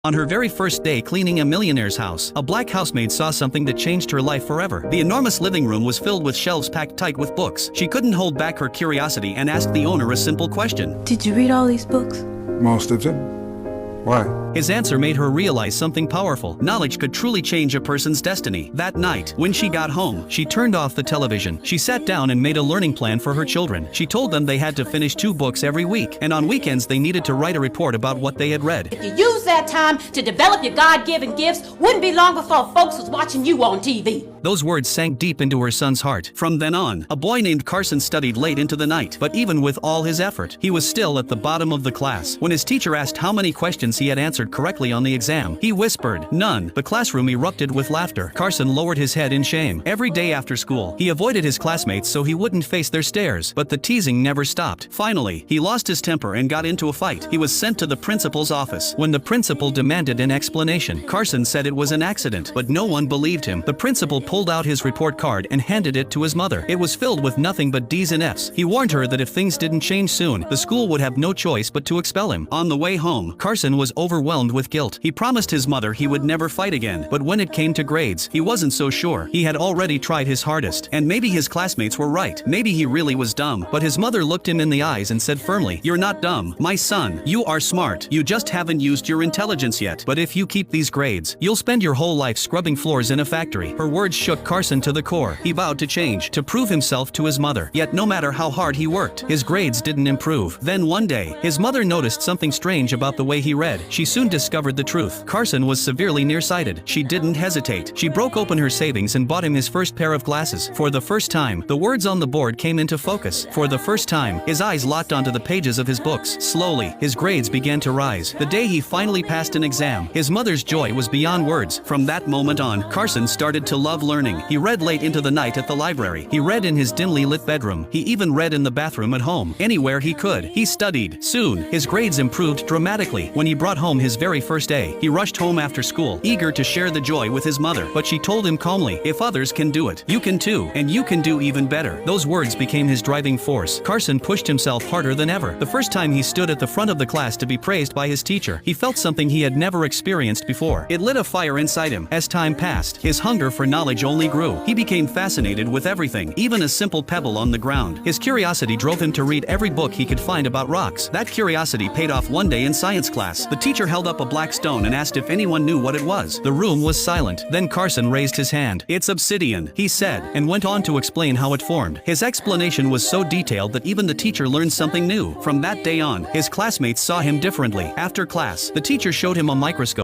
On her very first day cleaning a millionaire's house, a black housemaid saw something that changed her life forever. The enormous living room was filled with shelves packed tight with books. She couldn't hold back her curiosity and asked the owner a simple question. Did you read all these books? Most of them. Why? His answer made her realize something powerful. Knowledge could truly change a person's destiny. That night, when she got home, she turned off the television. She sat down and made a learning plan for her children. She told them they had to finish 2 books every week, and on weekends they needed to write a report about what they had read. If you use that time to develop your God-given gifts, wouldn't be long before folks was watching you on TV. Those words sank deep into her son's heart. From then on, a boy named Carson studied late into the night, but even with all his effort, he was still at the bottom of the class. When his teacher asked how many questions he had answered correctly on the exam, he whispered, "None." The classroom erupted with laughter. Carson lowered his head in shame. Every day after school, he avoided his classmates so he wouldn't face their stares, but the teasing never stopped. Finally, he lost his temper and got into a fight. He was sent to the principal's office. When the principal demanded an explanation, Carson said it was an accident, but no one believed him. The principal pulled out his report card and handed it to his mother. It was filled with nothing but D's and F's. He warned her that if things didn't change soon, the school would have no choice but to expel him. On the way home, Carson was overwhelmed with guilt. He promised his mother he would never fight again, but when it came to grades, he wasn't so sure. He had already tried his hardest, and maybe his classmates were right. Maybe he really was dumb, but his mother looked him in the eyes and said firmly, "You're not dumb, my son. You are smart. You just haven't used your intelligence yet. But if you keep these grades, you'll spend your whole life scrubbing floors in a factory." Her words shook Carson to the core. He vowed to change, to prove himself to his mother. Yet no matter how hard he worked, his grades didn't improve. Then one day, his mother noticed something strange about the way he read. She soon discovered the truth. Carson was severely nearsighted. She didn't hesitate. She broke open her savings and bought him his first pair of glasses. For the first time, the words on the board came into focus. For the first time, his eyes locked onto the pages of his books. Slowly, his grades began to rise. The day he finally passed an exam, his mother's joy was beyond words. From that moment on, Carson started to love learning. He read late into the night at the library. He read in his dimly lit bedroom. He even read in the bathroom at home. Anywhere he could, he studied. Soon, his grades improved dramatically. When he brought home his very first A, he rushed home after school, eager to share the joy with his mother. But she told him calmly, "If others can do it, you can too, and you can do even better." Those words became his driving force. Carson pushed himself harder than ever. The first time he stood at the front of the class to be praised by his teacher, he felt something he had never experienced before. It lit a fire inside him. As time passed, his hunger for knowledge only grew. He became fascinated with everything, even a simple pebble on the ground. His curiosity drove him to read every book he could find about rocks. That curiosity paid off one day in science class. The teacher held up a black stone and asked if anyone knew what it was. The room was silent. Then Carson raised his hand. "It's obsidian," he said, and went on to explain how it formed. His explanation was so detailed that even the teacher learned something new. From that day on, his classmates saw him differently. After class, the teacher showed him a microscope.